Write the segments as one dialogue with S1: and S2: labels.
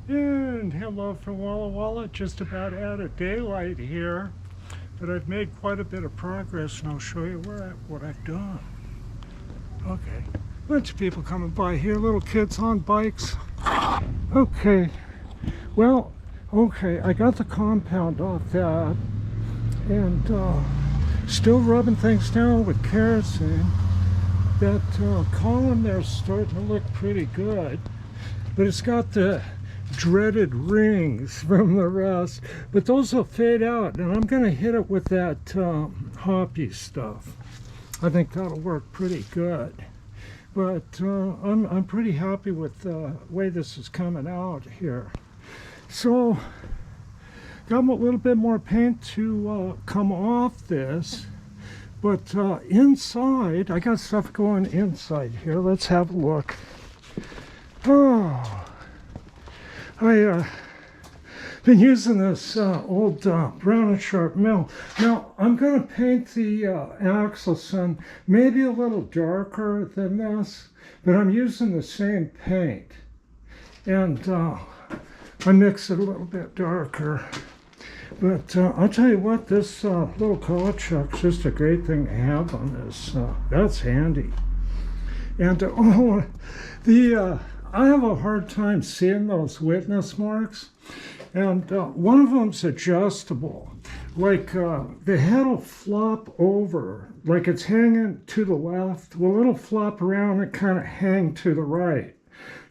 S1: And hello from Walla Walla, just about out of daylight here, but I've made quite a bit of progress, and I'll show you what I've done. Okay, bunch of people coming by here, little kids on bikes. Okay, well, I got the compound off that, and still rubbing things down with kerosene. That column there's starting to look pretty good, but it's got the dreaded rings from the rust, but those will fade out, and I'm going to hit it with that hoppy stuff. I think that'll work pretty good, but I'm pretty happy with the way this is coming out here. So got a little bit more paint to come off this, but inside I got stuff going inside here. Let's have a look. Oh, I've been using this old Brown and Sharp mill. Now, I'm going to paint the Axelson maybe a little darker than this, but I'm using the same paint. And I mix it a little bit darker. But I'll tell you what, this little color chuck's just a great thing to have on this. That's handy. And I have a hard time seeing those witness marks, and one of them's adjustable. Like the head will flop over, like it's hanging to the left. Well, it'll flop around and kind of hang to the right,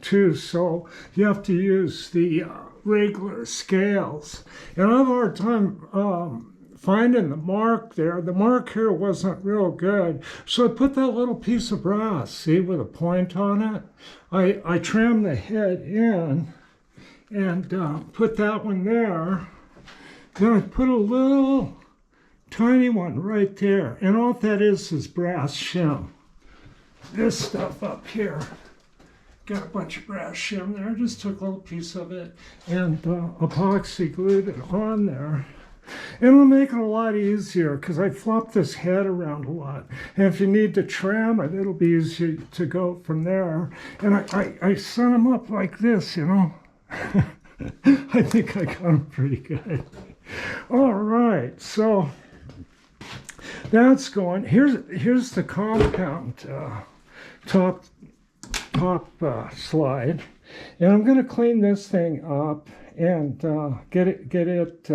S1: too. So you have to use the regular scales. And I have a hard time finding the mark there. The mark here wasn't real good, so I put that little piece of brass, see, with a point on it. I trimmed the head in and put that one there. Then I put a little tiny one right there, and all that is brass shim. This stuff up here, got a bunch of brass shim there. Just took a little piece of it and epoxy glued it on there. It'll make it a lot easier because I flop this head around a lot. And if you need to trim it, it'll be easier to go from there. And I set them up like this, you know. I think I got them pretty good. All right, so that's going. Here's the compound top slide. And I'm going to clean this thing up and get it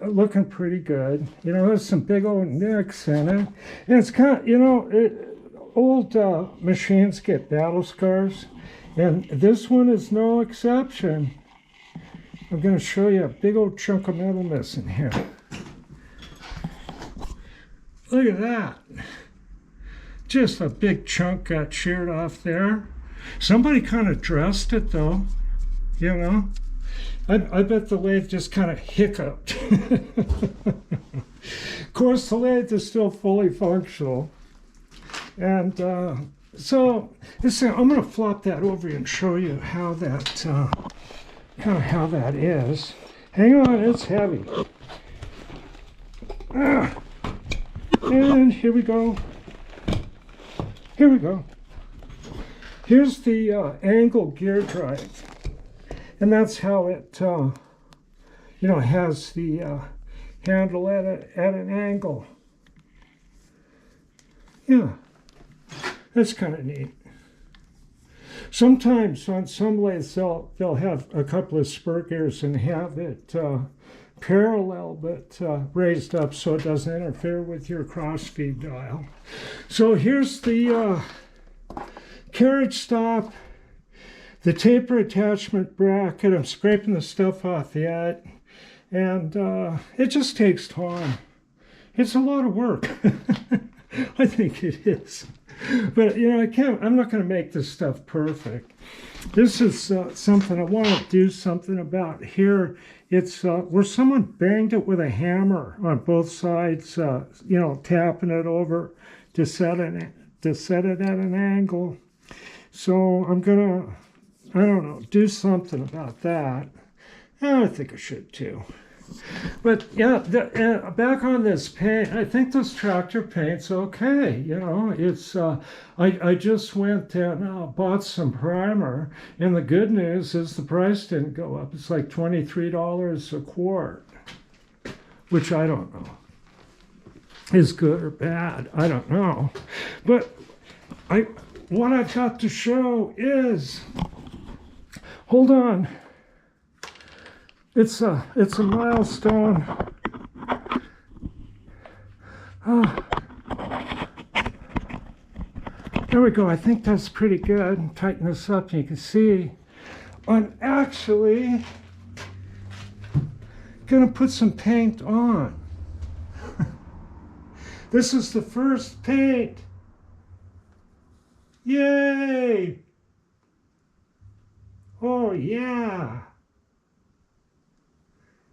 S1: looking pretty good. You know, there's some big old nicks in it. And it's kind of, you know, old machines get battle scars. And this one is no exception. I'm going to show you a big old chunk of metal missing here. Look at that. Just a big chunk got sheared off there. Somebody kind of dressed it though, you know. I bet the lathe just kind of hiccuped. Of course, the lathe is still fully functional. And so I'm going to flop that over and show you how that, kind of how that is. Hang on, it's heavy. And here we go. Here we go. Here's the angle gear drive. And that's how it, you know, has the handle at an angle. Yeah, that's kind of neat. Sometimes on some lathes they'll have a couple of spur gears and have it parallel but raised up so it doesn't interfere with your crossfeed dial. So here's the carriage stop. The taper attachment bracket, I'm scraping the stuff off yet, and it just takes time. It's a lot of work. I think it is. But, you know, I'm not going to make this stuff perfect. This is something I want to do something about here. It's where someone banged it with a hammer on both sides, you know, tapping it over to set it at an angle. So I'm going to, I don't know, do something about that. And I think I should too. But yeah, back on this paint, I think this tractor paint's okay. You know, it's I just went and bought some primer, and the good news is the price didn't go up. It's like $23 a quart, which I don't know is good or bad. I don't know, but what I've got to show is, hold on. It's a milestone. There we go. I think that's pretty good. Tighten this up and you can see I'm actually gonna put some paint on. This is the first paint. Yay! Oh yeah.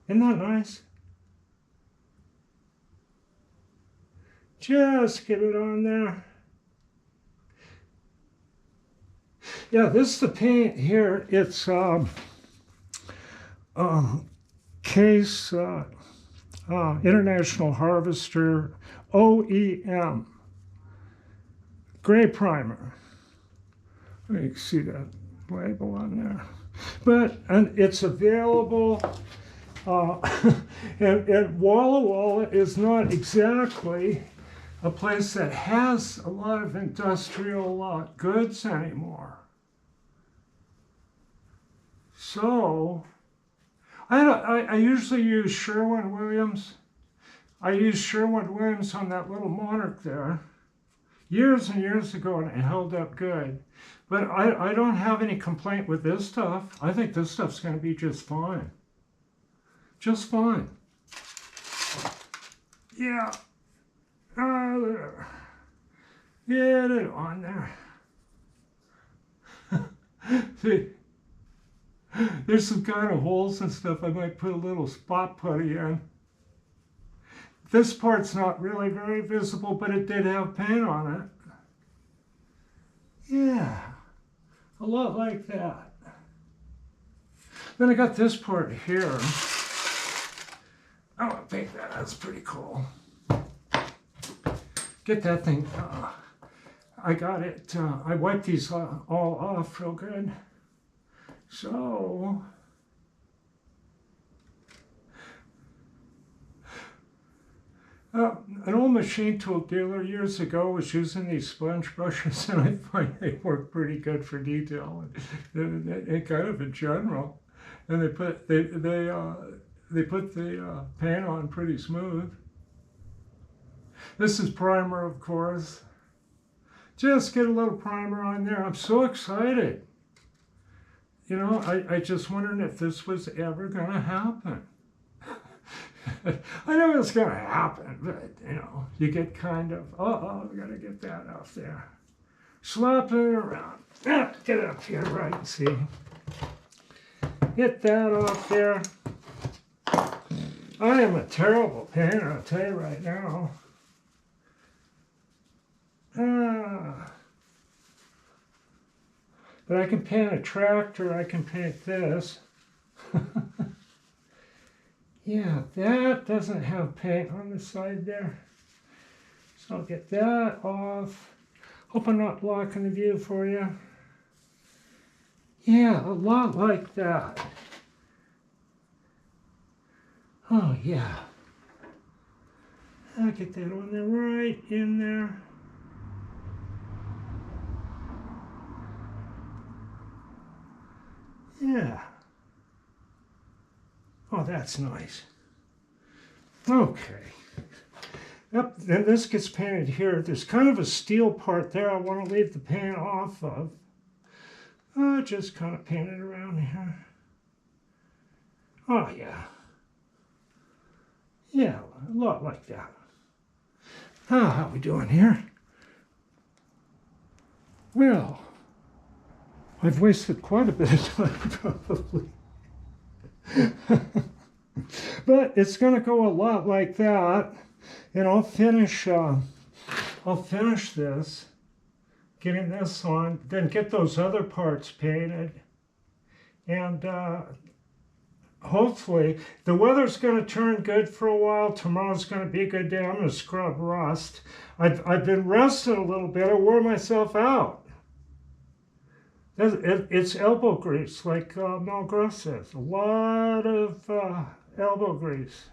S1: Isn't that nice? Just get it on there. Yeah, this is the paint here. It's Case International Harvester OEM gray primer. You can see that label on there. And it's available. And Walla Walla is not exactly a place that has a lot of industrial goods anymore. So I usually use Sherwin-Williams. I used Sherwin-Williams on that little Monarch there years and years ago, and it held up good. But I don't have any complaint with this stuff. I think this stuff's going to be just fine. Just fine. Yeah. There. Get it on there. See, there's some kind of holes and stuff. I might put a little spot putty in. This part's not really very visible, but it did have paint on it. Yeah, a lot like that. Then I got this part here. I want to paint that. That's pretty cool. Get that thing. I got it. I wiped these all off real good. So an old machine tool dealer years ago was using these sponge brushes, and I find they work pretty good for detail and kind of in general. And they put the paint on pretty smooth. This is primer, of course. Just get a little primer on there. I'm so excited. You know, I just wondered if this was ever going to happen. I know it's going to happen, but, you know, you get kind of, we got to get that off there. Slap it around. Get it up here, right, see. Get that off there. I am a terrible painter, I'll tell you right now. But I can paint a tractor, I can paint this. Yeah, that doesn't have paint on the side there. So I'll get that off. Hope I'm not blocking the view for you. Yeah, a lot like that. Oh yeah. I'll get that on there, right in there. Yeah. Oh, that's nice. Okay. Yep, then this gets painted here. There's kind of a steel part there I want to leave the paint off of. Just kind of paint it around here. Oh, yeah. Yeah, a lot like that. How we doing here? Well, I've wasted quite a bit of time, probably. But it's going to go a lot like that, and I'll finish this, getting this on, then get those other parts painted, and hopefully, the weather's going to turn good for a while. Tomorrow's going to be a good day. I'm going to scrub rust. I've been resting a little bit. I wore myself out. It's elbow grease, like Mel Gross says. A lot of elbow grease.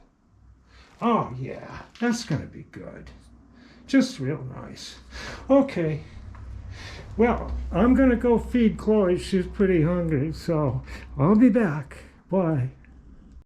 S1: Oh, yeah, that's going to be good. Just real nice. Okay. Well, I'm going to go feed Chloe. She's pretty hungry, so I'll be back. Bye.